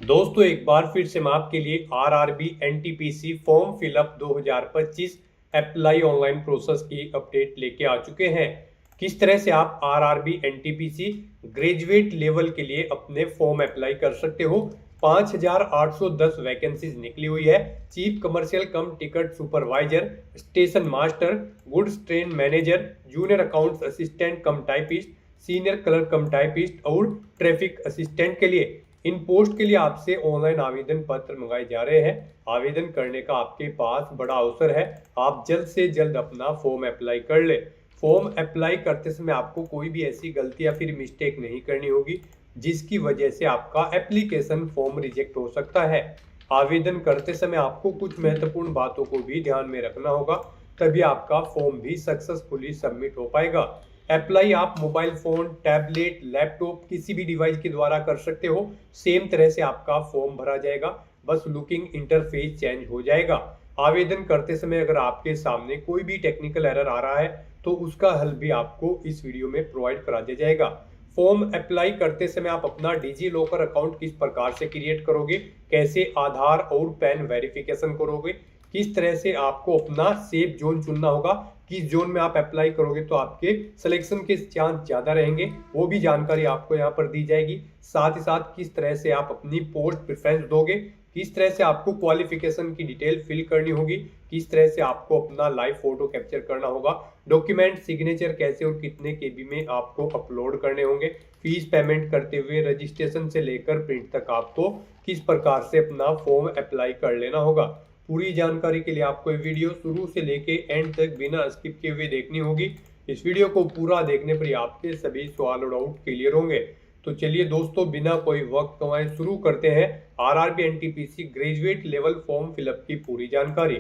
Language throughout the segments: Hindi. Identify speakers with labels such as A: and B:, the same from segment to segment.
A: दोस्तों एक बार फिर से मैं आपके लिए RRB NTPC form fill up 2025 apply online process की अपडेट लेके आ चुके हैं। किस तरह से आप आरआरबी एनटीपीसी ग्रेजुएट लेवल के लिए अपने फॉर्म अप्लाई कर सकते हो। 5810 वैकेंसीज निकली हुई है। चीफ कमर्शियल कम ticket supervisor, station master, goods train manager, junior accounts assistant कम टाइपिस्ट, सीनियर क्लर्क कम टाइपिस्ट और ट्रैफिक असिस्टेंट के लिए इन पोस्ट के लिए आपसे ऑनलाइन आवेदन पत्र मंगाए जा रहे हैं। आवेदन करने का आपके पास बड़ा अवसर है। आप जल्द से जल्द अपना फॉर्म अप्लाई कर ले। फॉर्म अप्लाई करते समय आपको कोई भी ऐसी गलती या फिर मिस्टेक नहीं करनी होगी जिसकी वजह से आपका एप्लीकेशन फॉर्म रिजेक्ट हो सकता है। आवेदन करते समय आपको कुछ महत्वपूर्ण बातों को भी ध्यान में रखना होगा, तभी आपका फॉर्म भी सक्सेसफुली सबमिट हो पाएगा। अप्लाई आप मोबाइल फोन, टैबलेट, लैपटॉप किसी भी डिवाइस के द्वारा कर सकते हो। सेम तरह से आपका फॉर्म भरा जाएगा, बस लुकिंग इंटरफेस चेंज हो जाएगा। आवेदन करते समय अगर आपके सामने कोई भी टेक्निकल एरर आ रहा है तो उसका हल भी आपको इस वीडियो में प्रोवाइड करा दिया जाएगा। फॉर्म अप्लाई करते समय आप अपना डिजी लॉकर अकाउंट किस प्रकार से क्रिएट करोगे, कैसे आधार और पैन वेरिफिकेशन करोगे, किस तरह से आपको अपना सेफ जोन चुनना होगा, किस जोन में आप अप्लाई करोगे तो आपके सिलेक्शन के चांस ज्यादा रहेंगे, वो भी जानकारी आपको यहाँ पर दी जाएगी। साथ ही साथ किस तरह से आप अपनी पोस्ट प्रेफरेंस दोगे, किस तरह से आपको क्वालिफिकेशन की डिटेल फिल करनी होगी, किस तरह से आपको अपना लाइव फोटो कैप्चर करना होगा, डॉक्यूमेंट सिग्नेचर कैसे और कितने केबी में आपको अपलोड करने होंगे, फीस पेमेंट करते हुए रजिस्ट्रेशन से लेकर प्रिंट तक आपको किस प्रकार से अपना फॉर्म अप्लाई कर लेना होगा। पूरी जानकारी के लिए आपको ये वीडियो शुरू से लेके एंड तक बिना स्किप किए हुए देखनी होगी। इस वीडियो को पूरा देखने पर ही आपके सभी सवाल और डाउट क्लियर होंगे। तो चलिए दोस्तों, बिना कोई वक्त गंवाए शुरू करते हैं RRB NTPC graduate level form fill up की पूरी जानकारी।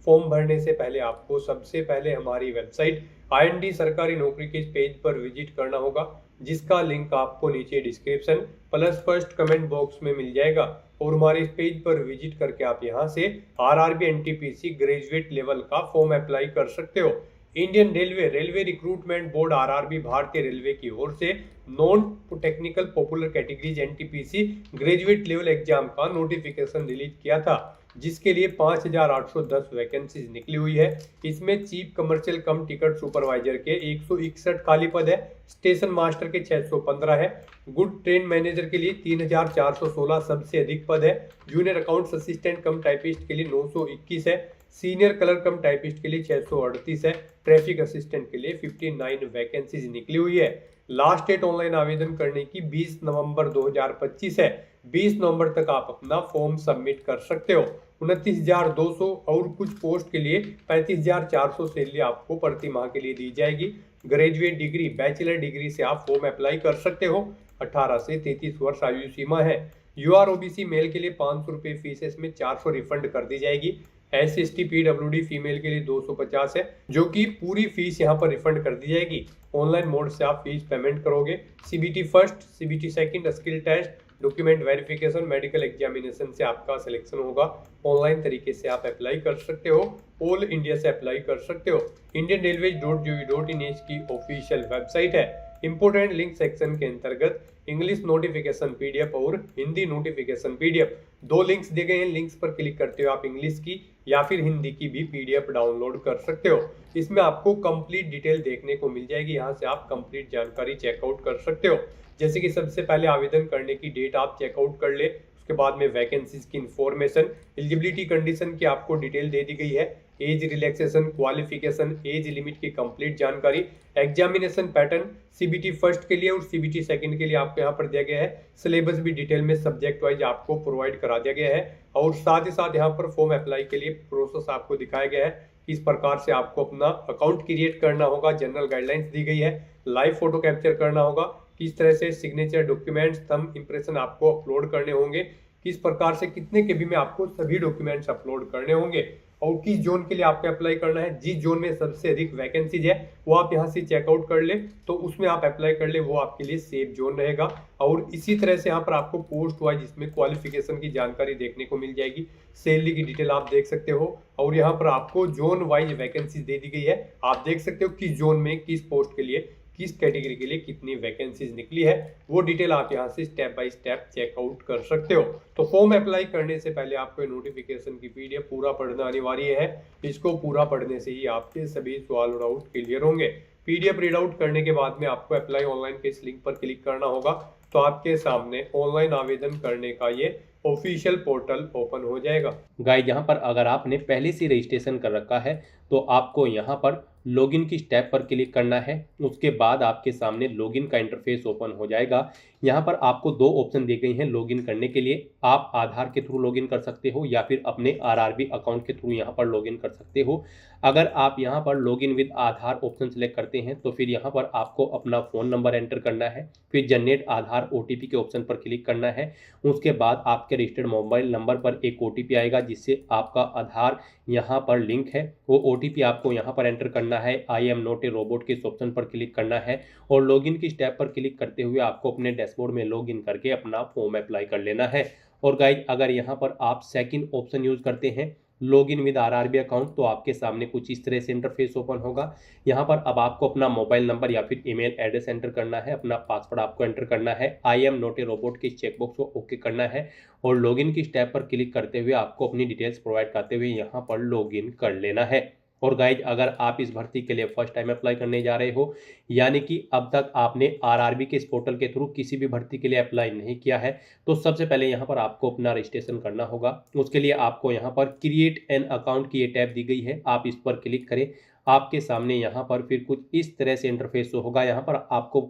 A: फॉर्म भरने से पहले आपको सबसे पहले हमारी वेबसाइट आईएनडी सरकारी नौकरी के पेज पर विजिट करना होगा, जिसका लिंक आपको नीचे description plus first comment box में मिल जाएगा। और हमारे इस पेज पर विजिट करके आप यहां से आरआरबी एनटीपीसी ग्रेजुएट लेवल का फॉर्म अप्लाई कर सकते हो। Indian railway recruitment board RRB भारतीय रेलवे की ओर से non technical popular categories NTPC graduate level exam का नोटिफिकेशन रिलीज किया था, जिसके लिए 5810 वैकेंसीज निकली हुई है। इसमें चीफ कमर्शियल कम टिकट सुपरवाइजर के 161 खाली पद है, स्टेशन मास्टर के 615 है, गुड ट्रेन मैनेजर के लिए 3416 सबसे अधिक पद है, जूनियर अकाउंट्स असिस्टेंट कम टाइपिस्ट के लिए 921 है, सीनियर क्लर्क कम टाइपिस्ट के लिए 638 है, ट्रैफिक असिस्टेंट के लिए 59 वैकेंसीज निकली हुई है। लास्ट डेट ऑनलाइन आवेदन करने की 20 नवंबर 2025 है। 20 नवंबर तक आप अपना फॉर्म सबमिट कर सकते हो। 29,200 और कुछ पोस्ट के लिए 35,400 सैलरी आपको प्रति माह के लिए दी जाएगी। ग्रेजुएट डिग्री, बैचलर डिग्री से आप फॉर्म अप्लाई कर सकते हो। 18 से 33 वर्ष आयु सीमा है। यूआर ओबीसी मेल के लिए 500 रुपये फीस है, इसमें 400 रिफंड कर दी जाएगी। SC/ST पीडब्ल्यूडी फीमेल के लिए 250 है, जो कि पूरी फीस यहाँ पर रिफंड कर दी जाएगी। ऑनलाइन मोड से आप फीस पेमेंट करोगे। CBT first, CBT second, skill test, document verification, medical examination से आपका सिलेक्शन होगा। ऑनलाइन तरीके से आप अप्लाई कर सकते हो। ऑल इंडिया से अप्लाई कर सकते हो। indianrailways.gov.in इसकी ऑफिशियल वेबसाइट है। इंपोर्टेंट लिंक सेक्शन के अंतर्गत इंग्लिश नोटिफिकेशन पीडीएफ और हिंदी नोटिफिकेशन पीडीएफ दो लिंक्स दिए गए हैं। लिंक्स पर क्लिक करते हो आप इंग्लिश की या फिर हिंदी की भी पीडीएफ डाउनलोड कर सकते हो। इसमें आपको कंप्लीट डिटेल देखने को मिल जाएगी। यहाँ से आप कंप्लीट जानकारी चेकआउट कर सकते हो। जैसे कि सबसे पहले आवेदन करने की डेट आप चेकआउट कर ले, उसके बाद में वैकेंसीज की इंफॉर्मेशन, एलिजिबिलिटी कंडीशन की आपको डिटेल दे दी गई है, age relaxation, qualification, age limit की कंप्लीट जानकारी, एग्जामिनेशन पैटर्न सीबीटी फर्स्ट के लिए और सीबीटी सेकंड के लिए आपको यहाँ पर दिया गया है। सिलेबस भी डिटेल में सब्जेक्ट वाइज आपको प्रोवाइड करा दिया गया है। और साथ ही साथ यहाँ पर फॉर्म अप्लाई के लिए प्रोसेस आपको दिखाया गया है, किस प्रकार से आपको अपना अकाउंट क्रिएट करना होगा, जनरल गाइडलाइंस दी गई है, लाइव फोटो कैप्चर करना होगा, किस तरह से सिग्नेचर, डॉक्यूमेंट्स, थंब इंप्रेशन आपको अपलोड करने होंगे, किस प्रकार से कितने केबी में आपको सभी डॉक्यूमेंट्स अपलोड करने होंगे, और किस जोन के लिए आपको अप्लाई करना है। जिस जोन में सबसे अधिक वैकेंसीज है वो आप यहाँ से चेकआउट कर ले, तो उसमें आप अप्लाई कर ले, वो आपके लिए सेफ जोन रहेगा। और इसी तरह से यहाँ पर आपको पोस्ट वाइज इसमें क्वालिफिकेशन की जानकारी देखने को मिल जाएगी। सैलरी की डिटेल आप देख सकते हो। और यहाँ पर आपको जोन वाइज वैकेंसी दे दी गई है। आप देख सकते हो किस जोन में किस पोस्ट के लिए किस कैटेगरी के लिए कितनी वैकेंसीज निकली है, वो डिटेल आप यहाँ से स्टेप बाय स्टेप चेकआउट कर सकते हो। तो फॉर्म अप्लाई करने से पहले आपको नोटिफिकेशन की पीडीएफ पूरा पढ़ना अनिवार्य है। इसको पूरा पढ़ने से ही आपके सभी सवाल और डाउट क्लियर होंगे। पीडीएफ रीड आउट करने के बाद में आपको अप्लाई ऑनलाइन के इस लिंक पर क्लिक करना होगा, तो आपके सामने ऑनलाइन आवेदन करने का ये ऑफिशियल पोर्टल ओपन हो जाएगा।
B: गाइस, यहाँ पर अगर आपने पहले से रजिस्ट्रेशन कर रखा है तो आपको यहाँ पर लॉगिन की स्टेप पर क्लिक करना है। उसके बाद आपके सामने लॉगिन का इंटरफेस ओपन हो जाएगा। यहाँ पर आपको दो ऑप्शन दी गई हैं लॉगिन करने के लिए। आप आधार के थ्रू लॉगिन कर सकते हो या फिर अपने आरआरबी अकाउंट के थ्रू यहाँ पर लॉगिन कर सकते हो। अगर आप यहाँ पर login with Aadhaar option select करते हैं तो फिर यहाँ पर आपको अपना फ़ोन नंबर एंटर करना है, फिर जनरेट आधार ओटीपी के ऑप्शन पर क्लिक करना है। उसके बाद आपके रजिस्टर्ड मोबाइल नंबर पर एक ओटीपी आएगा जिससे आपका आधार यहाँ पर लिंक है। वो ओटीपी आपको यहाँ पर एंटर करना है। आई एम नॉट ए रोबोट के इस ऑप्शन पर क्लिक करना है और लॉगिन की स्टेप पर क्लिक करते हुए आपको अपने डैशबोर्ड में लॉगिन करके अपना फॉर्म अप्लाई कर लेना है। और गाइस, अगर यहाँ पर आप सेकंड ऑप्शन यूज करते हैं लॉगिन विद आरआरबी अकाउंट तो आपके सामने कुछ इस तरह से इंटरफेस ओपन होगा। यहाँ पर अब आपको अपना मोबाइल नंबर या फिर ईमेल एड्रेस एंटर करना है, अपना पासवर्ड आपको एंटर करना है, आई एम नॉट ए रोबोट के चेकबॉक्स को ओके करना है और लॉगिन की स्टेप पर क्लिक करते हुए आपको अपनी डिटेल्स प्रोवाइड करते हुए यहाँ पर लॉगिन कर लेना है। और गाइज, अगर आप इस भर्ती के लिए फर्स्ट टाइम अप्लाई करने जा रहे हो यानी कि अब तक आपने आरआरबी के इस पोर्टल के थ्रू किसी भी भर्ती के लिए अप्लाई नहीं किया है तो सबसे पहले यहाँ पर आपको अपना रजिस्ट्रेशन करना होगा। उसके लिए आपको यहाँ पर क्रिएट एन अकाउंट की ये टैब दी गई है, आप इस पर क्लिक करें। आपके सामने यहाँ पर फिर कुछ इस तरह से इंटरफेस होगा। यहाँ पर आपको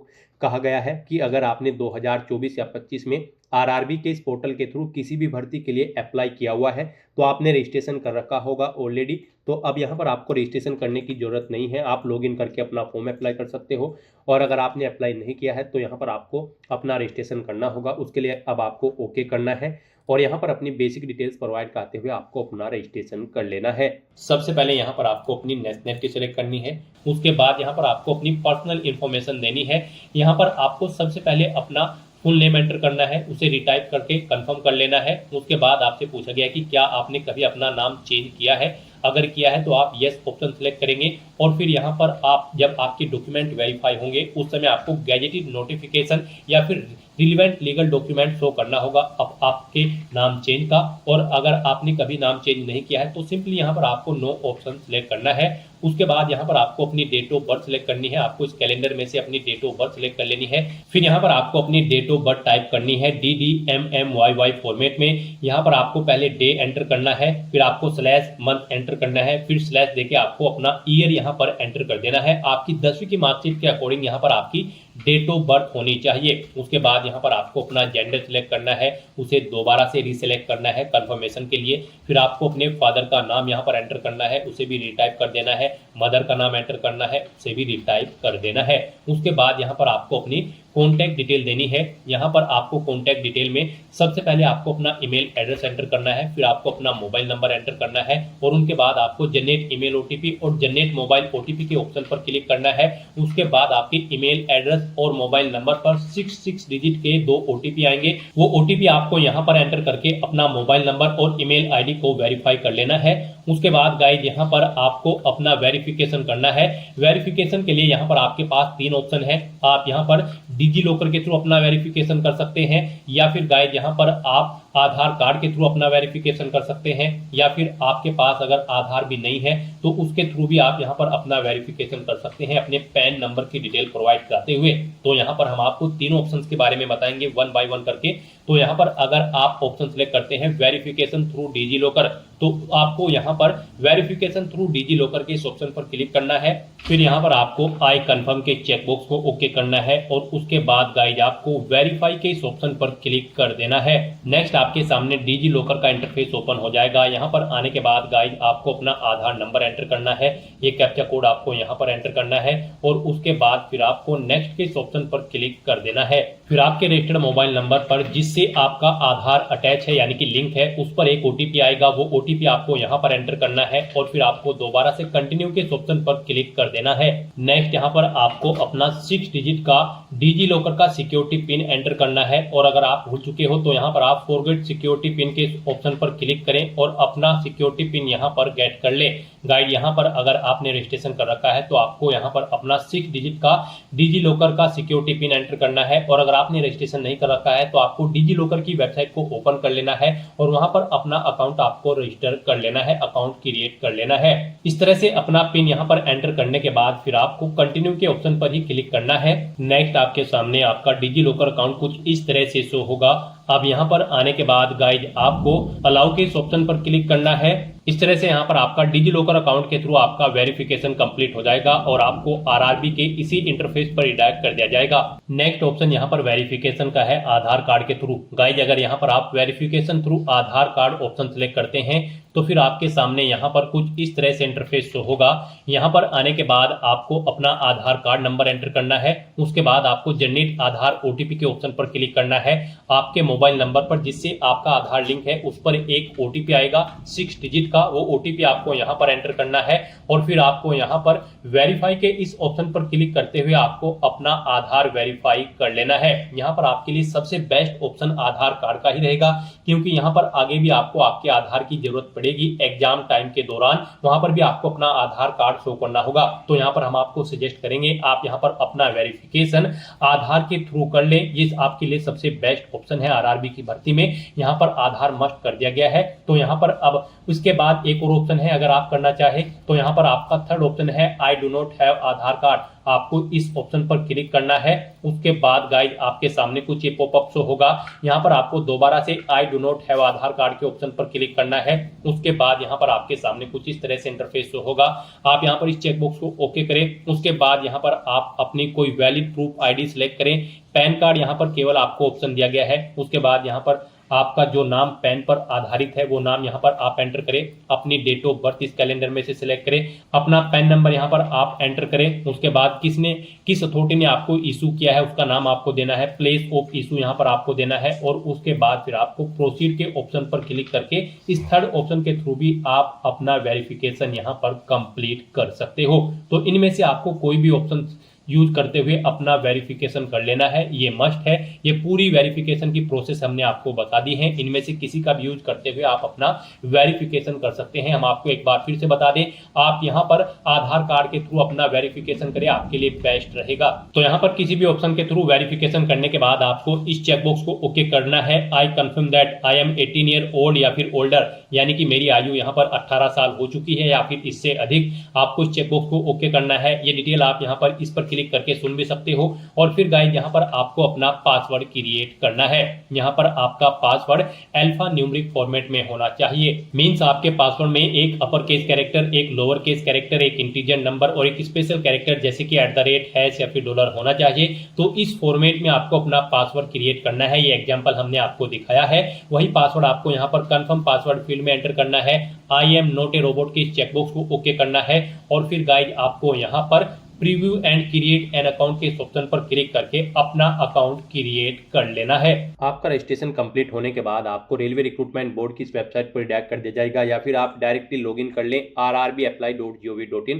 B: कहा गया है कि अगर आपने 2024 या 25 में आरआरबी के इस पोर्टल के थ्रू किसी भी भर्ती के लिए अप्लाई किया हुआ है तो आपने रजिस्ट्रेशन कर रखा होगा ऑलरेडी। तो अब यहाँ पर आपको रजिस्ट्रेशन करने की जरूरत नहीं है, आप लॉगिन करके अपना फॉर्म अप्लाई कर सकते हो। और अगर आपने अप्लाई नहीं किया है तो यहाँ पर आपको अपना रजिस्ट्रेशन करना होगा। उसके लिए अब आपको ओके करना है और यहाँ पर अपनी बेसिक डिटेल्स प्रोवाइड करते हुए आपको अपना रजिस्ट्रेशन कर लेना है। सबसे पहले यहाँ पर आपको अपनी नेशनैलिटी सेलेक्ट करनी है। उसके बाद यहाँ पर आपको अपनी पर्सनल इंफॉर्मेशन देनी है। यहाँ पर आपको सबसे पहले अपना फुल नेम एंटर करना है, उसे रिटाइप करके कंफर्म कर लेना है। उसके बाद आपसे पूछा गया है कि क्या आपने कभी अपना नाम चेंज किया है, अगर किया है तो आप यस ऑप्शन सेलेक्ट करेंगे। और फिर यहाँ पर आप जब आपके डॉक्यूमेंट वेरीफाई होंगे उस समय आपको गैजेटेड नोटिफिकेशन या फिर रिलीवेंट लीगल डॉक्यूमेंट शो करना होगा अब आपके नाम चेंज का। और अगर आपने कभी नाम चेंज नहीं किया है तो सिंपली यहाँ पर आपको नो ऑप्शन सेलेक्ट करना है। उसके बाद यहाँ पर आपको अपनी डेट ऑफ बर्थ सेलेक्ट करनी है, आपको इस कैलेंडर में से अपनी डेट ऑफ बर्थ सेलेक्ट कर लेनी है। फिर यहाँ पर आपको अपनी डेट ऑफ बर्थ टाइप करनी है DDMMYY फॉर्मेट में। यहाँ पर आपको पहले डे एंटर करना है, फिर आपको स्लैश मंथ एंटर करना है, फिर स्लैश देके आपको अपना ईयर यहाँ पर एंटर कर देना है। आपकी 10वीं की मार्कशीट के अकॉर्डिंग यहाँ पर आपकी डेट ऑफ बर्थ होनी चाहिए। उसके बाद यहाँ पर आपको अपना जेंडर सिलेक्ट करना है, उसे दोबारा से रीसिलेक्ट करना है कंफर्मेशन के लिए। फिर आपको अपने फादर का नाम यहाँ पर एंटर करना है, उसे भी रिटाइप कर देना है। मदर का नाम एंटर करना है, उसे भी रिटाइप कर देना है। उसके बाद यहाँ पर आपको अपनी कॉन्टैक्ट डिटेल देनी है। यहाँ पर आपको कॉन्टैक्ट डिटेल में सबसे पहले आपको अपना ईमेल एड्रेस एंटर करना है, फिर आपको अपना मोबाइल नंबर एंटर करना है और उनके बाद आपको जनरेट ईमेल ओटीपी और जनरेट मोबाइल ओटीपी के ऑप्शन पर क्लिक करना है। उसके बाद आपके ईमेल एड्रेस और मोबाइल नंबर पर 6 डिजिट के 2 ओटीपी आएंगे। वो ओटीपी आपको यहाँ पर एंटर करके अपना मोबाइल नंबर और ईमेल आईडी को वेरीफाई कर लेना है। उसके बाद गाइज यहाँ पर आपको अपना वेरिफिकेशन करना है। वेरिफिकेशन के लिए यहाँ पर आपके पास 3 ऑप्शन है। आप यहाँ पर डिजी लॉकर के थ्रू अपना वेरिफिकेशन कर सकते हैं या फिर गाइज यहाँ पर आप आधार कार्ड के थ्रू अपना वेरिफिकेशन कर सकते हैं या फिर आपके पास अगर आधार भी नहीं है तो उसके थ्रू भी आप यहाँ पर अपना वेरिफिकेशन कर सकते हैं अपने पैन नंबर की डिटेल प्रोवाइड कराते हुए। तो यहाँ पर हम आपको तीनों ऑप्शंस के बारे में बताएंगे 1 बाय 1 करके। तो यहाँ पर अगर आप ऑप्शन सेलेक्ट करते हैं वेरिफिकेशन थ्रू डिजी लॉकर तो आपको यहाँ पर वेरिफिकेशन थ्रू डिजी लॉकर के इस ऑप्शन पर क्लिक करना है। फिर यहाँ पर आपको आई कंफर्म के चेकबॉक्स को ओके करना है और उसके बाद गाइज आपको वेरीफाई के इस ऑप्शन पर क्लिक कर देना है। नेक्स्ट आपके सामने डिजी लॉकर का इंटरफेस ओपन हो जाएगा। यहाँ पर आने के बाद गाइज आपको अपना आधार नंबर एंटर करना है, ये कैप्चा कोड आपको यहाँ पर एंटर करना है और उसके बाद फिर आपको नेक्स्ट के इस ऑप्शन पर क्लिक कर देना है। फिर आपके रजिस्टर्ड मोबाइल नंबर पर जिससे आपका आधार अटैच है यानी कि लिंक है उस पर एक ओटीपी आएगा। वो OTP आपको यहाँ पर एंटर करना है और फिर आपको दोबारा से कंटिन्यू के इस ऑप्शन पर क्लिक कर देना है। नेक्स्ट यहाँ पर आपको अपना 6 डिजिट का डिजी लॉकर का सिक्योरिटी पिन एंटर करना है और अगर आप भूल चुके हो तो यहाँ पर आप फॉरगेट सिक्योरिटी पिन के ऑप्शन पर क्लिक करें और अपना सिक्योरिटी पिन यहाँ पर गेट कर ले। गाइड यहाँ पर अगर आपने रजिस्ट्रेशन कर रखा है तो आपको यहाँ पर अपना 6 डिजिट का डिजी लॉकर का सिक्योरिटी पिन एंटर करना है और अगर आपने रजिस्ट्रेशन नहीं कर रखा है तो आपको डिजी लॉकर की वेबसाइट को ओपन कर लेना है और वहां पर अपना अकाउंट आपको रजिस्टर कर लेना है, अकाउंट क्रिएट कर लेना है। इस तरह से अपना पिन यहाँ पर एंटर करने के बाद फिर आपको कंटिन्यू के ऑप्शन पर ही क्लिक करना है। नेक्स्ट आपके सामने आपका डिजी लॉकर अकाउंट कुछ इस तरह से शो होगा। अब यहाँ पर आने के बाद गाइज आपको अलाउ के इस ऑप्शन पर क्लिक करना है। इस तरह से यहाँ पर आपका डिजी लॉकर अकाउंट के थ्रू आपका वेरिफिकेशन कंप्लीट हो जाएगा और आपको आरआरबी के इसी इंटरफेस पर रिडायरेक्ट कर दिया जाएगा। नेक्स्ट ऑप्शन यहाँ पर वेरिफिकेशन का है आधार कार्ड के थ्रू। गाइज अगर यहाँ पर आप वेरिफिकेशन थ्रू आधार कार्ड ऑप्शन सेलेक्ट करते हैं तो फिर आपके सामने यहाँ पर कुछ इस तरह से इंटरफेस शो होगा। यहाँ पर आने के बाद आपको अपना आधार कार्ड नंबर एंटर करना है। उसके बाद आपको जनरेट आधार OTP के ऑप्शन पर क्लिक करना है। आपके मोबाइल नंबर पर जिससे आपका आधार लिंक है उस पर एक OTP आएगा 6 डिजिट का, वो OTP आपको यहाँ पर एंटर करना है और फिर आपको यहाँ पर वेरीफाई के इस ऑप्शन पर क्लिक करते हुए आपको अपना आधार वेरीफाई कर लेना है। यहाँ पर आपके लिए सबसे बेस्ट ऑप्शन आधार कार्ड का ही रहेगा क्योंकि यहाँ पर आगे भी आपको आपके आधार की जरूरत पड़ेगी एग्जाम टाइम के दौरान, वहां पर भी आपको अपना आधार कार्ड शो करना होगा। तो यहाँ पर हम आपको सजेस्ट करेंगे आप यहाँ पर अपना वेरिफिकेशन आधार के थ्रू कर ले। ये आपके लिए सबसे बेस्ट ऑप्शन है। आरआरबी की भर्ती में यहाँ पर आधार मस्ट कर दिया गया है। तो यहाँ पर अब उसके बाद एक और ऑप्शन है, अगर आप करना चाहे तो यहाँ पर आपका थर्ड ऑप्शन है I do not have Aadhaar card. आपको इस ऑप्शन पर क्लिक करना है। उसके बाद गाइड आपके सामने कुछ ये पॉपअप शो होगा। यहाँ पर आपको दोबारा से I do not have Aadhaar card के ऑप्शन पर क्लिक करना है। उसके बाद यहाँ पर आपके सामने कुछ इस तरह से इंटरफेस शो होगा। आप यहाँ पर इस चेकबॉक्स को ओके करें। उसके बाद यहाँ पर आप अपनी कोई वैलिड प्रूफ आईडी सिलेक्ट करें। पैन कार्ड यहाँ पर केवल आपको ऑप्शन दिया गया है। उसके बाद यहाँ पर आपका जो नाम पैन पर आधारित है वो नाम यहाँ पर आप एंटर करें। अपनी डेट ऑफ बर्थ इस कैलेंडर में से सिलेक्ट करें। अपना पैन नंबर यहाँ पर आप एंटर करें। उसके बाद किस अथॉरिटी ने आपको इशू किया है उसका नाम आपको देना है। प्लेस ऑफ इशू यहाँ पर आपको देना है और उसके बाद फिर आपको प्रोसीड के ऑप्शन पर क्लिक करके इस थर्ड ऑप्शन के थ्रू भी आप अपना वेरिफिकेशन यहाँ पर कंप्लीट कर सकते हो। तो इनमें से आपको कोई भी ऑप्शन यूज करते हुए अपना वेरिफिकेशन कर लेना है, ये मस्ट है। ये पूरी वेरिफिकेशन की प्रोसेस हमने आपको बता दी है। इनमें से किसी का भी यूज करते हुए आप अपना वेरिफिकेशन कर सकते हैं। हम आपको एक बार फिर से बता दें, आप यहाँ पर आधार कार्ड के थ्रू अपना वेरिफिकेशन करें, आपके लिए बेस्ट रहेगा। तो यहाँ पर किसी भी ऑप्शन के थ्रू वेरिफिकेशन करने के बाद आपको इस चेकबॉक्स को ओके करना है। I confirm that I am 18 year old या फिर ओल्डर, यानी कि मेरी आयु यहाँ पर 18 साल हो चुकी है या फिर इससे अधिक। आपको इस चेकबॉक्स को ओके करना है। ये डिटेल आप यहाँ पर इस पर क्लिक करके सुन भी सकते हो। और फिर गाइस यहाँ पर आपको अपना पासवर्ड क्रिएट करना है। यहाँ पर आपका पासवर्ड अल्फा न्यूमेरिक फॉर्मेट में होना चाहिए। मींस आपके पासवर्ड में एक अपर केस कैरेक्टर, एक लोअर केस कैरेक्टर, एक इंटीजर नंबर और एक स्पेशल कैरेक्टर जैसे कि @ हैश या फिर डॉलर होना चाहिए। तो इस फॉर्मेट में आपको अपना पासवर्ड क्रिएट करना है। ये एग्जांपल हमने आपको दिखाया है। वही पासवर्ड आपको यहाँ पर कंफर्म पासवर्ड फील्ड में एंटर करना है। आई एम नॉट ए रोबोट के इस चेकबॉक्स को ओके करना है और फिर गाइस आपको यहाँ पर preview and create an account के ऑप्शन पर क्लिक करके अपना अकाउंट क्रिएट कर लेना है। आपका रजिस्ट्रेशन कंप्लीट होने के बाद आपको रेलवे रिक्रूटमेंट बोर्ड की इस वेबसाइट पर रिडायरेक्ट कर दिया जाएगा या फिर आप डायरेक्टली लॉगिन कर लें rrbapply.gov.in।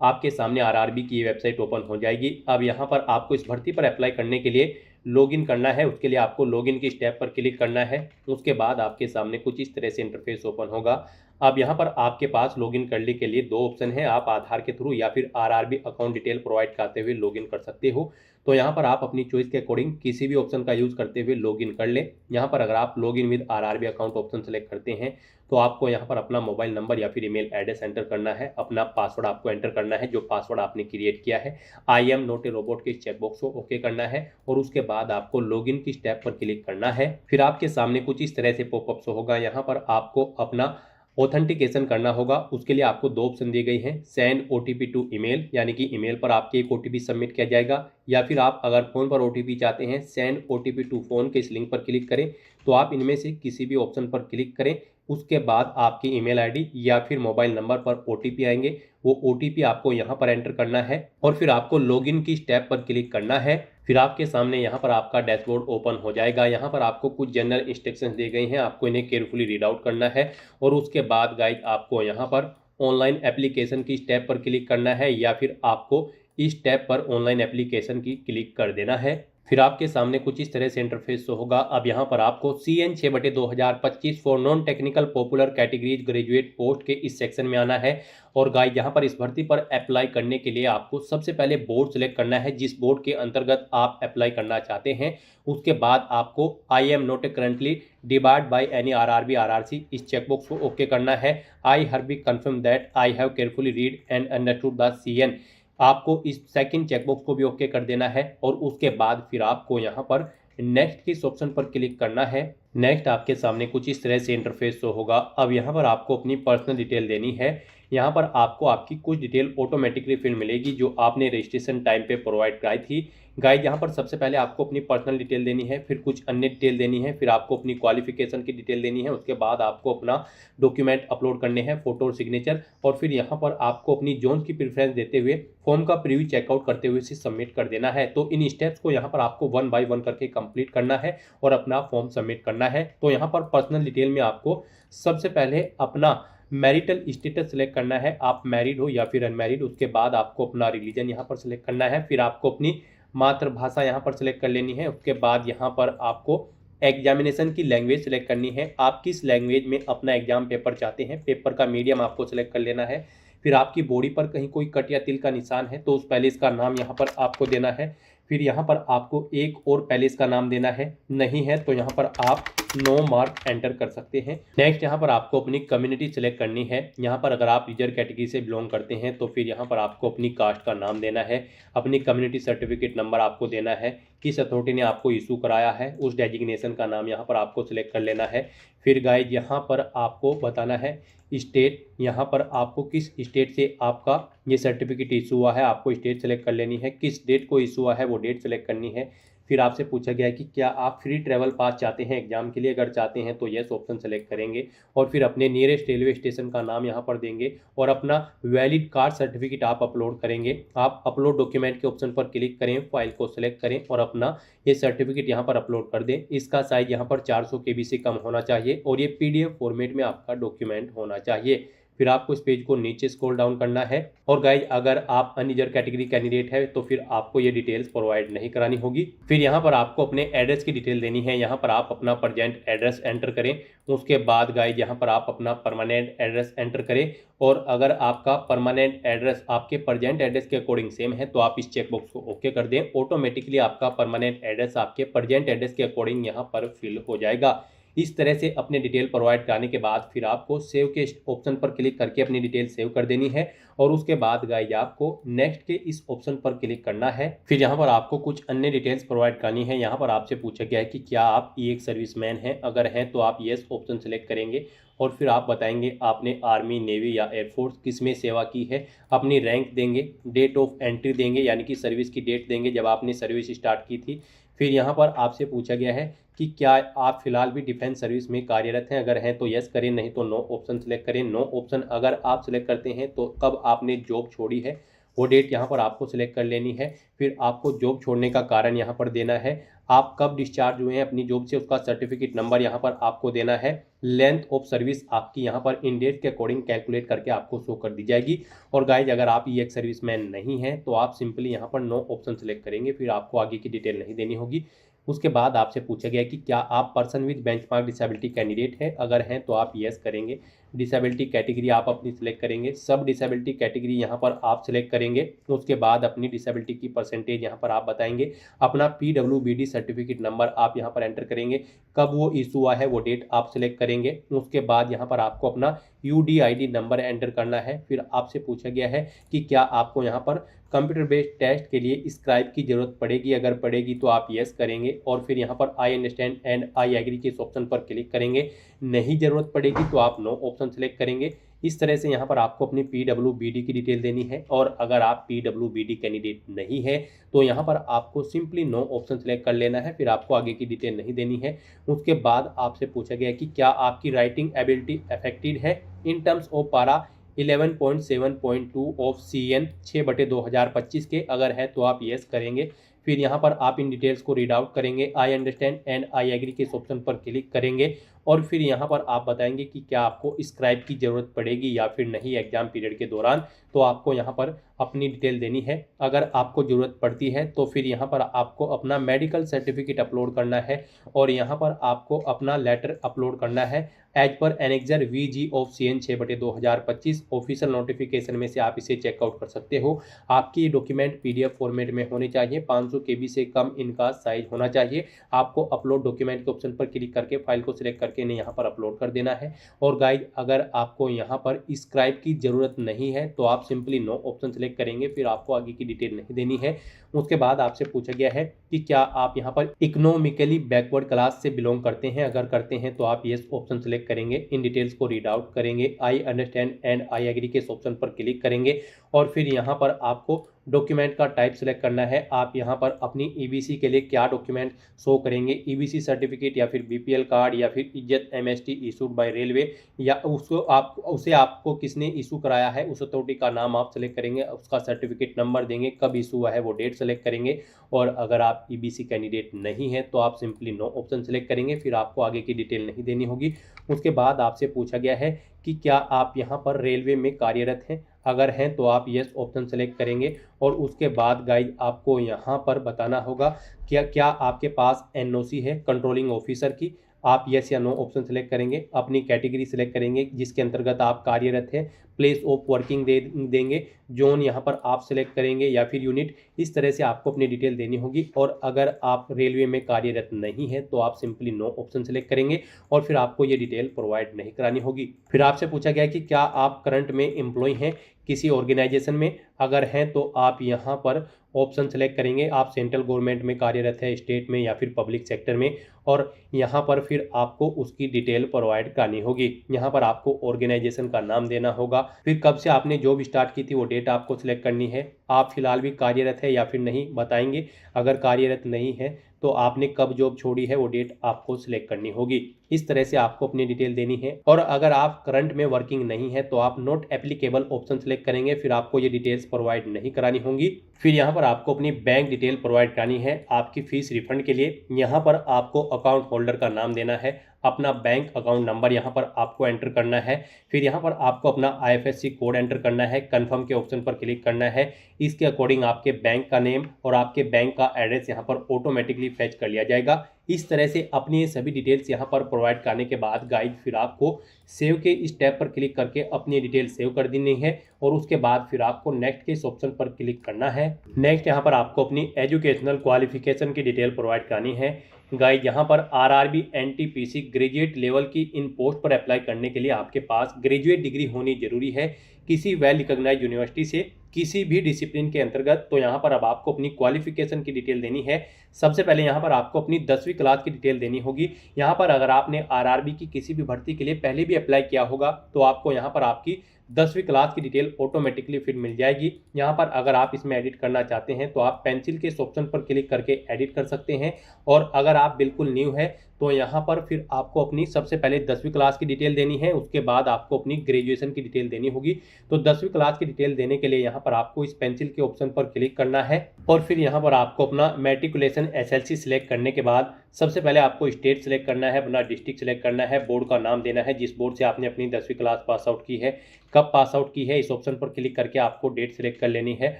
B: आपके सामने आरआरबी की ये वेबसाइट ओपन हो जाएगी। अब यहाँ पर आपको इस भर्ती पर अप्लाई करने के लिए लॉगिन करना है। उसके लिए आपको लॉगिन की स्टेप पर क्लिक करना है। उसके बाद आपके सामने कुछ इस तरह से इंटरफेस ओपन होगा। अब यहाँ पर आपके पास लॉगिन करने के लिए दो ऑप्शन है, आप आधार के थ्रू या फिर आरआरबी अकाउंट डिटेल प्रोवाइड करते हुए लॉगिन कर सकते हो। तो यहाँ पर आप अपनी चॉइस के अकॉर्डिंग किसी भी ऑप्शन का यूज करते हुए लॉगिन कर लें। यहाँ पर अगर आप login with RRB account option select करते हैं तो आपको यहाँ पर अपना मोबाइल नंबर या फिर ईमेल एड्रेस एंटर करना है। अपना पासवर्ड आपको एंटर करना है, जो पासवर्ड आपने क्रिएट किया है। आई एम नॉट ए रोबोट के इस चेकबॉक्स को ओके करना है और उसके बाद आपको लॉगिन की स्टेप पर क्लिक करना है। फिर आपके सामने कुछ इस तरह से पॉपअप होगा। यहाँ पर आपको अपना ऑथेंटिकेशन करना होगा। उसके लिए आपको दो ऑप्शन दी गई हैं, सेंड OTP टू ईमेल, यानी कि ईमेल पर आपके एक OTP सबमिट किया जाएगा, या फिर आप अगर फ़ोन पर OTP चाहते हैं, सेंड OTP टू फ़ोन के इस लिंक पर क्लिक करें। तो आप इनमें से किसी भी ऑप्शन पर क्लिक करें। उसके बाद आपकी ईमेल आईडी या फिर मोबाइल नंबर पर ओटीपी आएंगे। वो ओटीपी आपको यहाँ पर एंटर करना है और फिर आपको लॉगिन की स्टेप पर क्लिक करना है। फिर आपके सामने यहाँ पर आपका डैशबोर्ड ओपन हो जाएगा। यहाँ पर आपको कुछ जनरल इंस्ट्रक्शंस दी गई हैं, आपको इन्हें केयरफुली रीड आउट करना है और उसके बाद गाइज आपको यहाँ पर ऑनलाइन एप्लीकेशन की स्टेप पर क्लिक करना है या फिर आपको इस टैब पर ऑनलाइन एप्लीकेशन की क्लिक कर देना है। फिर आपके सामने कुछ इस तरह से इंटरफेस होगा। अब यहाँ पर आपको CN 6/2025 for non technical popular categories graduate post के इस सेक्शन में आना है। और गाइस यहाँ पर इस भर्ती पर अप्लाई करने के लिए आपको सबसे पहले बोर्ड सेलेक्ट करना है, जिस बोर्ड के अंतर्गत आप अप्लाई करना चाहते हैं। उसके बाद आपको I am not currently debarred by any RRB RRC इस चेकबॉक्स को ओके करना है। I hereby confirm that I have carefully read and understood the CN, आपको इस सेकंड चेकबॉक्स को भी ओके कर देना है। और उसके बाद फिर आपको यहाँ पर नेक्स्ट के इस ऑप्शन पर क्लिक करना है। नेक्स्ट आपके सामने कुछ इस तरह से इंटरफेस शो होगा। अब यहाँ पर आपको अपनी पर्सनल डिटेल देनी है। यहाँ पर आपको आपकी कुछ डिटेल ऑटोमेटिकली फिर मिलेगी जो आपने रजिस्ट्रेशन टाइम पे प्रोवाइड कराई थी। गाइस यहाँ पर सबसे पहले आपको अपनी पर्सनल डिटेल देनी है, फिर कुछ अन्य डिटेल देनी है, फिर आपको अपनी क्वालिफिकेशन की डिटेल देनी है। उसके बाद आपको अपना डॉक्यूमेंट अपलोड करने हैं, फोटो और सिग्नेचर। और फिर यहाँ पर आपको अपनी जोन की प्रेफरेंस देते हुए फॉर्म का प्रीव्यू चेकआउट करते हुए इसे सबमिट कर देना है। तो इन स्टेप्स को यहाँ पर आपको 1 बाय 1 करके कंप्लीट करना है और अपना फॉर्म सबमिट करना है। तो यहाँ पर पर्सनल डिटेल में आपको सबसे पहले अपना मैरिटल स्टेटस सेलेक्ट करना है, आप मैरिड हो या फिर अनमैरिड। उसके बाद आपको अपना रिलीजन यहाँ पर सेलेक्ट करना है, फिर आपको अपनी मातृभाषा यहाँ पर सेलेक्ट कर लेनी है। उसके बाद यहाँ पर आपको एग्जामिनेशन की लैंग्वेज सेलेक्ट करनी है, आप किस लैंग्वेज में अपना एग्जाम पेपर चाहते हैं, पेपर का मीडियम आपको सेलेक्ट कर लेना है। फिर आपकी बॉडी पर कहीं कोई कट या तिल का निशान है तो उस पैलेस का नाम यहाँ पर आपको देना है। फिर यहाँ पर आपको एक और पैलेस का नाम देना है, नहीं है तो यहाँ पर आप नो मार्क एंटर कर सकते हैं। नेक्स्ट यहाँ पर आपको अपनी कम्युनिटी सेलेक्ट करनी है। यहाँ पर अगर आप रिजर्व कैटेगरी से बिलोंग करते हैं तो फिर यहाँ पर आपको अपनी कास्ट का नाम देना है, अपनी कम्युनिटी सर्टिफिकेट नंबर आपको देना है, किस अथॉरिटी ने आपको इशू कराया है उस डेजिग्नेशन का नाम यहाँ पर आपको सिलेक्ट कर लेना है। फिर गाइज यहाँ पर आपको बताना है स्टेट, यहाँ पर आपको किस स्टेट से आपका ये सर्टिफिकेट इशू हुआ है, आपको स्टेट सेलेक्ट कर लेनी है, किस डेट को इशू हुआ है वो डेट सेलेक्ट करनी है। फिर आपसे पूछा गया है कि क्या आप फ्री ट्रैवल पास चाहते हैं एग्जाम के लिए, अगर चाहते हैं तो यस ऑप्शन सेलेक्ट करेंगे और फिर अपने नियरेस्ट रेलवे स्टेशन का नाम यहाँ पर देंगे और अपना वैलिड कार्ड सर्टिफिकेट आप अपलोड करेंगे। आप अपलोड डॉक्यूमेंट के ऑप्शन पर क्लिक करें, फाइल को सेलेक्ट करें और अपना ये सर्टिफिकेट यहाँ पर अपलोड कर दें। इसका साइज यहाँ पर 400 KB से कम होना चाहिए और ये PDF फॉर्मेट में आपका डॉक्यूमेंट होना चाहिए। फिर आपको इस पेज को नीचे स्क्रॉल डाउन करना है और गाइज अगर आप अनरिजर्व कैटेगरी कैंडिडेट है तो फिर आपको ये डिटेल्स प्रोवाइड नहीं करानी होगी। फिर यहाँ पर आपको अपने एड्रेस की डिटेल देनी है, यहाँ पर आप अपना प्रेजेंट एड्रेस एंटर करें। उसके बाद गाइज यहाँ पर आप अपना परमानेंट एड्रेस एंटर करें और अगर आपका परमानेंट एड्रेस आपके प्रेजेंट एड्रेस के अकॉर्डिंग सेम है तो आप इस चेकबॉक्स को ओके कर दें। ऑटोमेटिकली आपका परमानेंट एड्रेस आपके प्रेजेंट एड्रेस के अकॉर्डिंग यहाँ पर फिल हो जाएगा। इस तरह से अपने डिटेल प्रोवाइड कराने के बाद फिर आपको सेव के ऑप्शन पर क्लिक करके अपनी डिटेल सेव कर देनी है और उसके बाद गाइज आपको नेक्स्ट के इस ऑप्शन पर क्लिक करना है। फिर यहाँ पर आपको कुछ अन्य डिटेल्स प्रोवाइड करनी है। यहाँ पर आपसे पूछा गया है कि क्या आप एक सर्विसमैन हैं, अगर हैं तो आप येस ऑप्शन सेलेक्ट करेंगे और फिर आप बताएंगे आपने आर्मी, नेवी या एयरफोर्स किस में सेवा की है, अपनी रैंक देंगे, डेट ऑफ एंट्री देंगे यानी कि सर्विस की डेट देंगे जब आपने सर्विस स्टार्ट की थी। फिर यहाँ पर आपसे पूछा गया है कि क्या आप फिलहाल भी डिफेंस सर्विस में कार्यरत हैं, अगर हैं तो यस करें, नहीं तो नो ऑप्शन सेलेक्ट करें। नो ऑप्शन अगर आप सेलेक्ट करते हैं तो कब आपने जॉब छोड़ी है वो डेट यहाँ पर आपको सिलेक्ट कर लेनी है। फिर आपको जॉब छोड़ने का कारण यहाँ पर देना है, आप कब डिस्चार्ज हुए हैं अपनी जॉब से उसका सर्टिफिकेट नंबर यहाँ पर आपको देना है। लेंथ ऑफ सर्विस आपकी यहाँ पर इन डेट के अकॉर्डिंग कैलकुलेट करके आपको शो कर दी जाएगी। और गाइज अगर आप ये एक सर्विसमैन नहीं हैं तो आप सिंपली यहाँ पर नो ऑप्शन सेलेक्ट करेंगे, फिर आपको आगे की डिटेल नहीं देनी होगी। उसके बाद आपसे पूछा गया कि क्या आप person with benchmark disability candidate हैं, अगर हैं तो आप यस करेंगे। डिसेबिलिटी कैटेगरी आप अपनी सिलेक्ट करेंगे, सब डिसेबिलिटी कैटेगरी यहाँ पर आप सिलेक्ट करेंगे। उसके बाद अपनी डिसेबिलिटी की परसेंटेज यहाँ पर आप बताएंगे, अपना PWBD सर्टिफिकेट नंबर आप यहाँ पर एंटर करेंगे, कब वो इशू हुआ है वो डेट आप सिलेक्ट करेंगे। उसके बाद यहाँ पर आपको अपना UDID नंबर एंटर करना है। फिर आपसे पूछा गया है कि क्या आपको यहाँ पर कंप्यूटर बेस्ड टेस्ट के लिए स्क्राइब की जरूरत पड़ेगी, अगर पड़ेगी तो आप यस करेंगे और फिर यहाँ पर I understand and I agree के इस ऑप्शन पर क्लिक करेंगे। नहीं जरूरत पड़ेगी तो आप नो ऑप्शन सेलेक्ट करेंगे। इस तरह से यहाँ पर आपको अपनी PWBD की डिटेल देनी है। और अगर आप PWBD कैंडिडेट नहीं है तो यहाँ पर आपको सिंपली नो ऑप्शन सेलेक्ट कर लेना है, फिर आपको आगे की डिटेल नहीं देनी है। उसके बाद आपसे पूछा गया कि क्या आपकी राइटिंग एबिलिटी अफेक्टेड है इन टर्म्स ऑफ पारा 11.7.2 ऑफ CN 6/2025 के। अगर है तो आप यस करेंगे। फिर यहाँ पर आप इन डिटेल्स को रीड आउट करेंगे, I understand and I agree के इस ऑप्शन पर क्लिक करेंगे और फिर यहाँ पर आप बताएंगे कि क्या आपको स्क्राइब की ज़रूरत पड़ेगी या फिर नहीं एग्जाम पीरियड के दौरान। तो आपको यहाँ पर अपनी डिटेल देनी है। अगर आपको ज़रूरत पड़ती है तो फिर यहाँ पर आपको अपना मेडिकल सर्टिफिकेट अपलोड करना है और यहाँ पर आपको अपना लेटर अपलोड करना है as per annexure VG of CN 6/2025। Official notification में से आप इसे चेकआउट कर सकते हो। आपकी डॉक्यूमेंट PDF फॉर्मेट में होने चाहिए, 500 KB से कम इनका साइज होना चाहिए। आपको अपलोड डॉक्यूमेंट के ऑप्शन पर क्लिक करके फाइल को सिलेक्ट करके इन्हें यहाँ पर अपलोड कर देना है। और गाइज अगर आपको यहाँ पर स्क्राइब की ज़रूरत नहीं है तो आप सिंपली नो ऑप्शन सेलेक्ट करेंगे, फिर आपको आगे की डिटेल नहीं देनी है। उसके बाद आपसे पूछा गया है कि क्या आप यहाँ पर इकोनॉमिकली बैकवर्ड क्लास से बिलोंग करते हैं। अगर करते हैं तो आप यस ऑप्शन सेलेक्ट करेंगे, इन डिटेल्स को रीड आउट करेंगे, I understand and I agree के ऑप्शन पर क्लिक करेंगे और फिर यहाँ पर आपको डॉक्यूमेंट का टाइप सेलेक्ट करना है। आप यहाँ पर अपनी EBC के लिए क्या डॉक्यूमेंट शो करेंगे, EBC सर्टिफिकेट या फिर BPL कार्ड या फिर इज्जत MST इशूड बाय रेलवे, या उसे आपको किसने इशू कराया है उस अथॉरिटी का नाम आप सेलेक्ट करेंगे, उसका सर्टिफिकेट नंबर देंगे, कब इशू हुआ है वो डेट सेलेक्ट करेंगे। और अगर आप EBC कैंडिडेट नहीं है तो आप सिंपली नो ऑप्शन सेलेक्ट करेंगे, फिर आपको आगे की डिटेल नहीं देनी होगी। उसके बाद आपसे पूछा गया है कि क्या आप यहाँ पर रेलवे में कार्यरत हैं। अगर हैं तो आप यस ऑप्शन सेलेक्ट करेंगे और उसके बाद गाइड आपको यहाँ पर बताना होगा क्या आपके पास NOC है कंट्रोलिंग ऑफिसर की। आप यस या नो ऑप्शन सेलेक्ट करेंगे, अपनी कैटेगरी सेलेक्ट करेंगे जिसके अंतर्गत आप कार्यरत हैं, प्लेस ऑफ वर्किंग देंगे, जोन यहाँ पर आप सेलेक्ट करेंगे या फिर यूनिट। इस तरह से आपको अपनी डिटेल देनी होगी। और अगर आप रेलवे में कार्यरत नहीं है तो आप सिंपली नो ऑप्शन सेलेक्ट करेंगे और फिर आपको ये डिटेल प्रोवाइड नहीं करानी होगी। फिर आपसे पूछा गया कि क्या आप करंट में एम्प्लॉय हैं किसी ऑर्गेनाइजेशन में। अगर हैं तो आप यहाँ पर ऑप्शन सेलेक्ट करेंगे, आप सेंट्रल गवर्नमेंट में कार्यरत है, स्टेट में या फिर पब्लिक सेक्टर में, और यहाँ पर फिर आपको उसकी डिटेल प्रोवाइड करनी होगी। यहाँ पर आपको ऑर्गेनाइजेशन का नाम देना होगा, फिर कब से आपने जॉब स्टार्ट की थी वो डेट आपको सिलेक्ट करनी है, आप फिलहाल भी कार्यरत है या फिर नहीं बताएंगे। अगर कार्यरत नहीं है तो आपने कब जॉब छोड़ी है वो डेट आपको सिलेक्ट करनी होगी। इस तरह से आपको अपनी डिटेल देनी है। और अगर आप करंट में वर्किंग नहीं है तो आप नॉट एप्लीकेबल ऑप्शन सेलेक्ट करेंगे, फिर आपको ये डिटेल्स प्रोवाइड नहीं करानी होंगी। फिर यहाँ पर आपको अपनी बैंक डिटेल प्रोवाइड करानी है आपकी फीस रिफंड के लिए। यहाँ पर आपको अकाउंट होल्डर का नाम देना है, अपना बैंक अकाउंट नंबर यहाँ पर आपको एंटर करना है, फिर यहाँ पर आपको अपना IFSC कोड एंटर करना है, कंफर्म के ऑप्शन पर क्लिक करना है। इसके अकॉर्डिंग आपके बैंक का नेम और आपके बैंक का एड्रेस यहाँ पर ऑटोमेटिकली फेच कर लिया जाएगा। इस तरह से अपनी ये सभी डिटेल्स यहाँ पर प्रोवाइड करने के बाद गाइड फिर आपको सेव के इस टैब पर क्लिक करके अपनी डिटेल सेव कर देनी है और उसके बाद फिर आपको नेक्स्ट के इस ऑप्शन पर क्लिक करना है। नेक्स्ट यहाँ पर आपको अपनी एजुकेशनल क्वालिफिकेशन की डिटेल प्रोवाइड करनी है। गाइड यहाँ पर RRB NTPC ग्रेजुएट लेवल की इन पोस्ट पर अप्लाई करने के लिए आपके पास ग्रेजुएट डिग्री होनी जरूरी है किसी वेल रिकॉग्नाइज्ड यूनिवर्सिटी से किसी भी डिसिप्लिन के अंतर्गत। तो यहाँ पर अब आपको अपनी क्वालिफिकेशन की डिटेल देनी है। सबसे पहले यहाँ पर आपको अपनी 10वीं क्लास की डिटेल देनी होगी। यहाँ पर अगर आपने RRB की किसी भी भर्ती के लिए पहले भी अप्लाई किया होगा तो आपको यहाँ पर आपकी 10वीं क्लास की डिटेल ऑटोमेटिकली फिर मिल जाएगी। यहाँ पर अगर आप इसमें एडिट करना चाहते हैं तो आप पेंसिल के इस ऑप्शन पर क्लिक करके एडिट कर सकते हैं। और अगर आप बिल्कुल न्यू है तो यहाँ पर फिर आपको अपनी सबसे पहले 10वीं क्लास की डिटेल देनी है, उसके बाद आपको अपनी ग्रेजुएशन की डिटेल देनी होगी। तो 10वीं क्लास की डिटेल देने के लिए यहाँ पर आपको इस पेंसिल के ऑप्शन पर क्लिक करना है और फिर यहाँ पर आपको अपना मैट्रिकुलेशन SLC सिलेक्ट करने के बाद सबसे पहले आपको स्टेट सिलेक्ट करना है, अपना डिस्ट्रिक्ट सिलेक्ट करना है, बोर्ड का नाम देना है जिस बोर्ड से आपने अपनी 10वीं क्लास पास आउट की है, कब पास आउट की है इस ऑप्शन पर क्लिक करके आपको डेट सिलेक्ट कर लेनी है,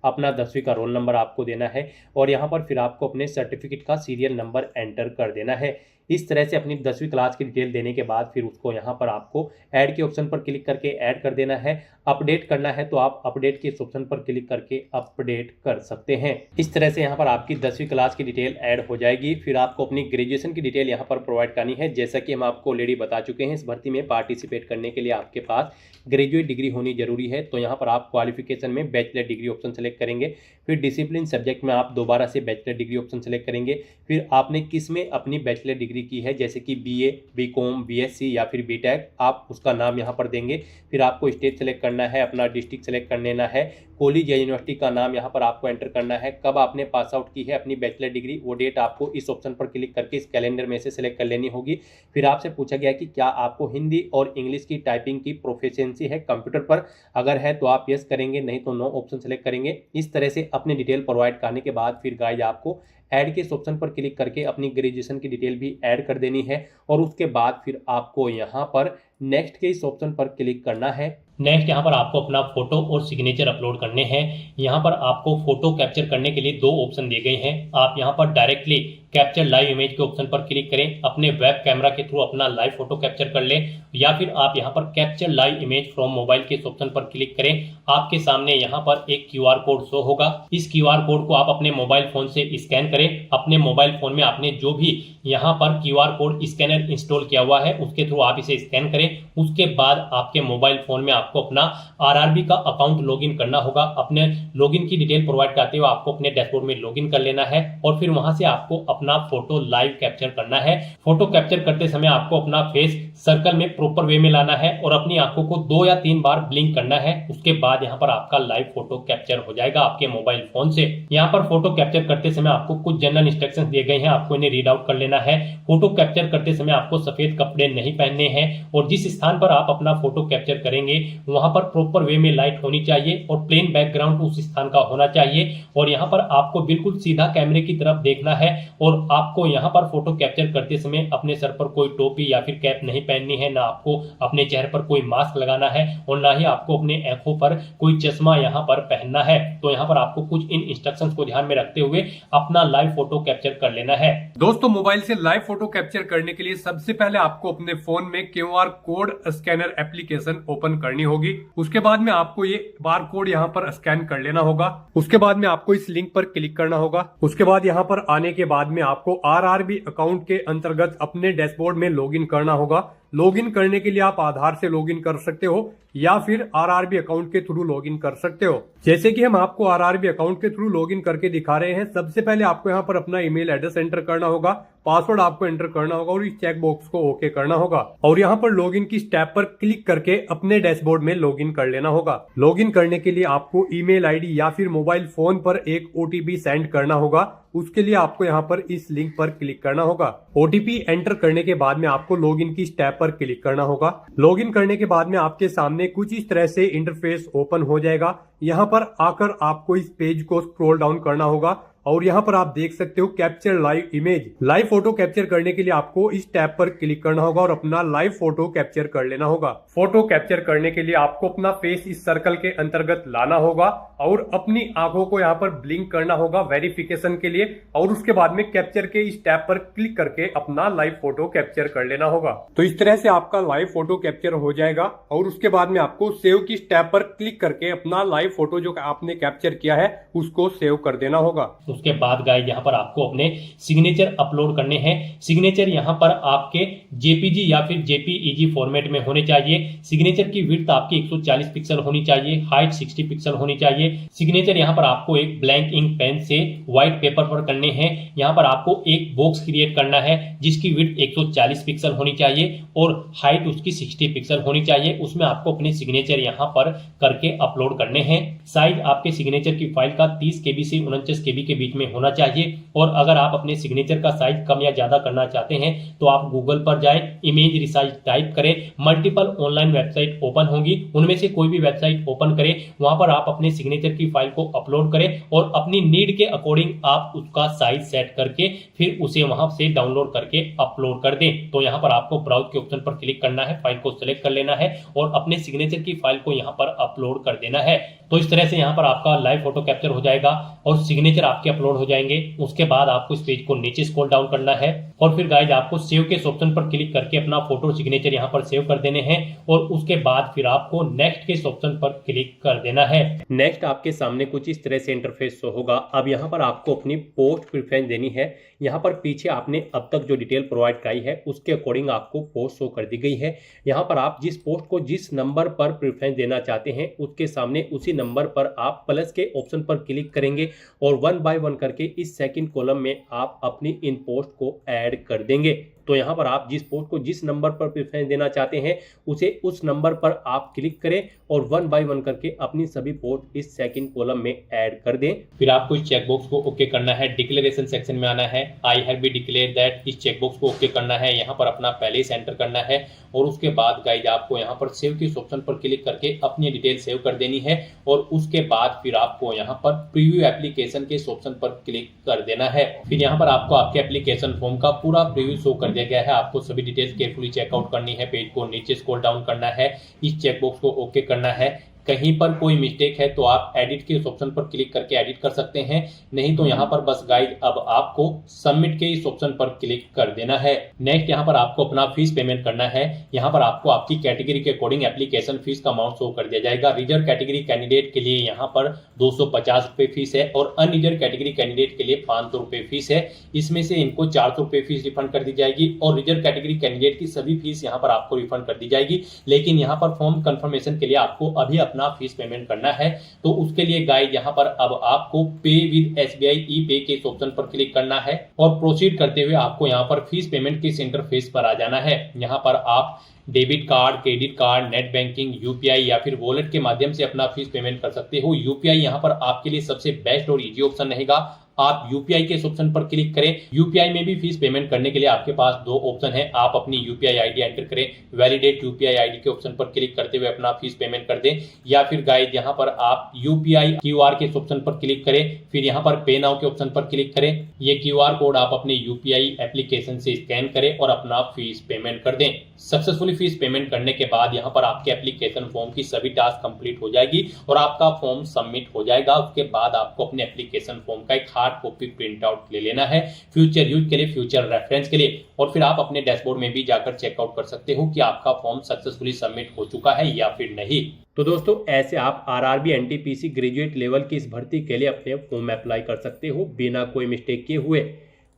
B: अपना 10वीं का रोल नंबर आपको देना है और यहाँ पर फिर आपको अपने सर्टिफिकेट का सीरियल नंबर एंटर कर देना है। इस तरह से अपनी 10वीं क्लास की डिटेल देने के बाद फिर उसको यहाँ पर आपको ऐड के ऑप्शन पर क्लिक करके ऐड कर देना है। अपडेट करना है तो आप अपडेट के इस ऑप्शन पर क्लिक करके अपडेट कर सकते हैं। इस तरह से यहाँ पर आपकी 10वीं क्लास की डिटेल ऐड हो जाएगी। फिर आपको अपनी ग्रेजुएशन की डिटेल यहाँ पर प्रोवाइड करनी है। जैसा कि हम आपको ऑलरेडी बता चुके हैं, इस भर्ती में पार्टिसिपेट करने के लिए आपके पास ग्रेजुएट डिग्री होनी जरूरी है। तो यहाँ पर आप क्वालिफिकेशन में बैचलर डिग्री ऑप्शन सेलेक्ट करेंगे, फिर डिसिप्लिन सब्जेक्ट में आप दोबारा से बैचलर डिग्री ऑप्शन सेलेक्ट करेंगे, फिर आपने किस में अपनी बैचलर डिग्री डिग्री की है, जैसे कि BA, BCom, BSc या फिर BTech, आप उसका नाम यहाँ पर देंगे। फिर आपको स्टेट सेलेक्ट करना है, अपना डिस्ट्रिक्ट सेलेक्ट कर लेना है, कॉलेज या यूनिवर्सिटी का नाम यहाँ पर आपको एंटर करना है, कब आपने पास आउट की है अपनी बैचलर डिग्री, वो डेट आपको इस ऑप्शन पर क्लिक करके इस कैलेंडर में से सिलेक्ट कर लेनी होगी। फिर आपसे पूछा गया कि क्या आपको हिंदी और इंग्लिश की टाइपिंग की प्रोफिशिएंसी है कंप्यूटर पर, अगर है तो आप यस करेंगे, नहीं तो नो ऑप्शन सेलेक्ट करेंगे। इस तरह से अपने डिटेल प्रोवाइड करने के बाद फिर गाइज आपको ऐड के इस ऑप्शन पर क्लिक करके अपनी ग्रेजुएशन की डिटेल भी ऐड कर देनी है और उसके बाद फिर आपको यहाँ पर नेक्स्ट के इस ऑप्शन पर क्लिक करना है। नेक्स्ट यहाँ पर आपको अपना फोटो और सिग्नेचर अपलोड करने हैं। यहाँ पर आपको फोटो कैप्चर करने के लिए दो ऑप्शन दिए गए हैं। आप यहाँ पर डायरेक्टली कैप्चर लाइव इमेज के ऑप्शन पर क्लिक करें, अपने वेब कैमरा के थ्रू अपना लाइव फोटो कैप्चर कर लें, या फिर आप यहाँ पर capture live image from mobile के इस ऑप्शन पर क्लिक करें। आपके सामने यहाँ पर एक QR कोड शो होगा। इस QR कोड को आप अपने मोबाइल फोन से स्कैन करें। अपने मोबाइल फोन में आपने जो भी यहाँ पर QR कोड स्कैनर इंस्टॉल किया हुआ है उसके थ्रू आप इसे स्कैन करें। उसके बाद आपके मोबाइल फोन में आपको अपना RRB का अकाउंट लॉगिन करना होगा। अपने लॉगिन की डिटेल प्रोवाइड करते हुए आपको अपने डैशबोर्ड में लॉगिन कर लेना है और फिर वहां से आपको अपना फोटो लाइव कैप्चर करना है। फोटो कैप्चर करते समय आपको अपना फेस सर्कल में प्रॉपर वे में लाना है और अपनी आंखों को 2 या 3 बार ब्लिंक करना है। उसके बाद यहाँ पर आपका लाइव फोटो कैप्चर हो जाएगा आपके मोबाइल फोन से। यहाँ पर फोटो कैप्चर करते समय आपको कुछ जनरल इंस्ट्रक्शंस दिए गए हैं, आपको इन्हें रीड आउट कर लेना है। फोटो कैप्चर करते समय आपको सफेद कपड़े नहीं पहनने हैं और जिस स्थान पर आप अपना फोटो कैप्चर करेंगे वहां पर प्रॉपर वे में लाइट होनी चाहिए और प्लेन बैकग्राउंड उस स्थान का होना चाहिए। और यहाँ पर आपको बिल्कुल सीधा कैमरे की तरफ देखना है और आपको यहाँ पर फोटो कैप्चर करते समय अपने सर पर कोई टोपी या फिर कैप नहीं पहननी है, ना आपको अपने चेहरे पर कोई मास्क लगाना है और ना ही आपको अपने आंखों पर कोई चश्मा यहाँ पर पहनना है। तो यहाँ पर आपको कुछ इन इंस्ट्रक्शंस को ध्यान में रखते हुए अपना लाइव फोटो कैप्चर कर लेना है।
A: दोस्तों, मोबाइल से लाइव फोटो कैप्चर करने के लिए सबसे पहले आपको अपने फोन में QR code scanner application open करनी होगी। उसके बाद में आपको ये बार कोड यहाँ पर स्कैन कर लेना होगा। उसके बाद में आपको इस लिंक पर क्लिक करना होगा। उसके बाद यहाँ पर आने के बाद में आपको RRB अकाउंट के अंतर्गत अपने डैशबोर्ड में लॉगिन करना होगा। लॉगिन करने के लिए आप आधार से लॉगिन कर सकते हो या फिर RRB अकाउंट के थ्रू लॉगिन कर सकते हो। जैसे कि हम आपको RRB अकाउंट के थ्रू लॉगिन करके दिखा रहे हैं। सबसे पहले आपको यहाँ पर अपना ईमेल एड्रेस एंटर करना होगा, पासवर्ड आपको एंटर करना होगा और इस चेक बॉक्स को ओके करना होगा और यहाँ पर लॉगिन की स्टेप पर क्लिक करके अपने डैशबोर्ड में लॉगिन कर लेना होगा। लॉगिन करने के लिए आपको ईमेल आईडी या फिर मोबाइल फोन पर एक OTP सेंड करना होगा। उसके लिए आपको यहाँ पर इस लिंक पर क्लिक करना होगा। OTP एंटर करने के बाद में आपको लॉगिन की स्टेप पर क्लिक करना होगा। लॉगिन करने के बाद में आपके सामने कुछ इस तरह से इंटरफेस ओपन हो जाएगा। यहाँ पर आकर आपको इस पेज को स्क्रॉल डाउन करना होगा और यहाँ पर आप देख सकते हो capture live image. Live photo capture करने के लिए आपको इस टैब पर क्लिक करना होगा और अपना लाइव फोटो कैप्चर कर लेना होगा। फोटो कैप्चर करने के लिए आपको अपना फेस इस सर्कल के अंतर्गत लाना होगा और अपनी आंखों को यहाँ पर ब्लिंक करना होगा वेरिफिकेशन के लिए और उसके बाद में कैप्चर के इस टैब पर क्लिक करके अपना लाइव फोटो कैप्चर कर लेना होगा। तो इस तरह से आपका लाइव फोटो कैप्चर हो जाएगा और उसके बाद में आपको सेव की टैब पर क्लिक करके अपना लाइव फोटो जो आपने कैप्चर किया है उसको सेव कर देना होगा।
B: उसके बाद गाइस यहाँ पर आपको अपने सिग्नेचर अपलोड करने हैं। सिग्नेचर यहाँ पर आपके JPG या फिर JPEG फॉर्मेट में होने चाहिए। सिग्नेचर की विड्थ आपकी 140 पिक्सल होनी चाहिए, हाइट 60 पिक्सल होनी चाहिए। सिग्नेचर यहाँ पर आपको एक ब्लैंक इंक पेन से व्हाइट पेपर पर करने हैं। यहाँ पर आपको एक बॉक्स क्रिएट करना है जिसकी विड्थ 140 पिक्सल होनी चाहिए और हाइट उसकी 60 पिक्सल होनी चाहिए। उसमें आपको अपने सिग्नेचर यहाँ पर करके अपलोड करने हैं। साइज आपके सिग्नेचर की फाइल का 30 KB से 49 KB के बीच में होना चाहिए और अगर आप अपने सिग्नेचर का साइज कम या ज्यादा करना चाहते हैं तो आप गूगल पर जाएं, इमेज रिसाइज टाइप करें, मल्टीपल ऑनलाइन वेबसाइट ओपन होंगी, उनमें से कोई भी वेबसाइट ओपन करें, वहां पर आप अपने सिग्नेचर की फाइल को अपलोड करें और अपनी नीड के अकॉर्डिंग आप उसका साइज सेट करके फिर उसे वहां से डाउनलोड करके अपलोड कर दें। तो यहाँ पर आपको ब्राउज के ऑप्शन पर क्लिक करना है, फाइल को सिलेक्ट कर लेना है और अपने सिग्नेचर की फाइल को यहाँ पर अपलोड कर देना है। तो इस तरह से यहाँ पर आपका लाइव फोटो कैप्चर हो जाएगा और सिग्नेचर आपके अपलोड हो जाएंगे। उसके बाद आपको इस पेज को नीचे स्क्रॉल डाउन करना है और फिर गाइज आपको सेव के ऑप्शन पर क्लिक करके अपना फोटो सिग्नेचर यहाँ पर सेव कर देने हैं और उसके बाद फिर आपको नेक्स्ट के ऑप्शन पर क्लिक कर देना है। नेक्स्ट आपके सामने कुछ इस तरह से इंटरफेस शो होगा। अब यहाँ पर आपको अपनी पोस्ट प्रेफरेंस देनी है। यहाँ पर पीछे आपने अब तक जो डिटेल प्रोवाइड कराई है उसके अकॉर्डिंग आपको पोस्ट शो कर दी गई है। यहाँ पर आप जिस पोस्ट को जिस नंबर पर प्रेफरेंस देना चाहते हैं उसके सामने उसी नंबर पर आप प्लस के ऑप्शन पर क्लिक करेंगे और 1 बाय 1 करके इस सेकंड कॉलम में आप अपनी इन पोस्ट को ऐड कर देंगे। तो यहाँ पर आप जिस पोस्ट को जिस नंबर पर प्रेफरेंस देना चाहते हैं उसे उस नंबर पर आप क्लिक करें और 1 बाय 1 करके अपनी सभी पोस्ट इस सेकंड कॉलम में ऐड कर दें। फिर आपको इस चेकबॉक्स को ओके करना है, डिक्लेरेशन सेक्शन में आना है, I have been declare that, इस चेकबॉक्स को ओके करना है, यहाँ पर अपना पहले से एंटर करना है और उसके बाद गाइज आपको यहाँ पर सेव के ऑप्शन पर क्लिक करके अपनी डिटेल सेव कर देनी है और उसके बाद फिर आपको यहाँ पर प्रीव्यू एप्लीकेशन के ऑप्शन पर क्लिक कर देना है। फिर यहाँ पर आपको आपके एप्लीकेशन फॉर्म का पूरा प्रीव्यू शो कर दिया गया है। आपको सभी डिटेल्स केयरफुली चेकआउट करनी है, पेज को नीचे स्क्रॉल डाउन करना है, इस चेकबॉक्स को ओके करना है। कहीं पर कोई मिस्टेक है तो आप एडिट के ऑप्शन पर क्लिक करके एडिट कर सकते हैं, नहीं तो यहाँ पर बस गाइड अब आपको सबमिट के इस ऑप्शन पर क्लिक कर देना है। नेक्स्ट यहाँ पर आपको अपना फीस पेमेंट करना है। यहाँ पर आपको आपकी कैटेगरी के अकॉर्डिंग एप्लीकेशन फीस का अमाउंट शो कर दिया जाएगा। रिजर्व कैटेगरी कैंडिडेट के लिए यहाँ पर 250 रुपए फीस है और अनरिजर्व कैटेगरी कैंडिडेट के लिए 500 रुपए फीस है। इसमें से इनको 400 रुपए फीस रिफंड कर दी जाएगी और रिजर्व कैटेगरी कैंडिडेट की सभी फीस यहाँ पर आपको रिफंड कर दी जाएगी। लेकिन यहाँ पर फॉर्म कंफर्मेशन के लिए आपको अभी अपना फीस पेमेंट करना है, तो उसके लिए गाइड यहाँ पर अब आपको पे विद SBI ई पे के ऑप्शन पर क्लिक करना है और प्रोसीड करते हुए आपको यहाँ पर फीस पेमेंट के इंटरफेस पर आ जाना है। यहाँ पर आप debit card, credit card, net banking, UPI या फिर वॉलेट के माध्यम से अपना फीस पेमेंट कर सकते हो। यूपीआई यहाँ पर आपके लिए सबसे बेस्ट और इजी ऑप्शन रहेगा। आप यूपीआई के ऑप्शन पर क्लिक करें। यूपीआई में भी फीस पेमेंट करने के लिए आपके पास दो ऑप्शन है। आप अपनी यूपीआई आईडी एंटर करें, वैलिडेट यूपीआई आईडी के ऑप्शन पर क्लिक करते हुए अपना फीस पेमेंट कर दें, या फिर गाइड यहाँ पर आप यूपीआई क्यूआर के ऑप्शन पर क्लिक करें, फिर यहाँ पर पे नाउ के ऑप्शन पर क्लिक करें। ये क्यूआर कोड आप अपने यूपीआई एप्लीकेशन से स्कैन करें और अपना फीस पेमेंट कर दें। सक्सेसफुली फीस पेमेंट करने के बाद यहाँ पर आपके एप्लीकेशन फॉर्म की सभी टास्क कंप्लीट हो जाएगी और आपका फॉर्म सबमिट हो जाएगा। उसके बाद आपको अपने एप्लीकेशन फॉर्म का एक हार्ड कॉपी प्रिंट आउट ले लेना है फ्यूचर यूज के लिए, फ्यूचर रेफरेंस के लिए, और फिर आप अपने डैशबोर्ड में भी जाकर चेकआउट कर सकते हो कि आपका फॉर्म सक्सेसफुली सबमिट हो चुका है या फिर नहीं। तो दोस्तों ऐसे आप आरआरबी एनटीपीसी ग्रेजुएट लेवल की इस भर्ती के लिए अपने फॉर्म अप्लाई कर सकते हो बिना कोई मिस्टेक किए हुए।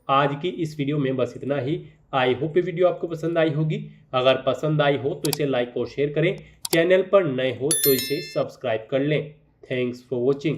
B: आज की इस वीडियो में बस इतना ही। आई होप ये वीडियो आपको पसंद आई होगी। अगर पसंद आई हो तो इसे लाइक और शेयर करें। चैनल पर नए हो तो इसे सब्सक्राइब कर लें। Thanks for watching.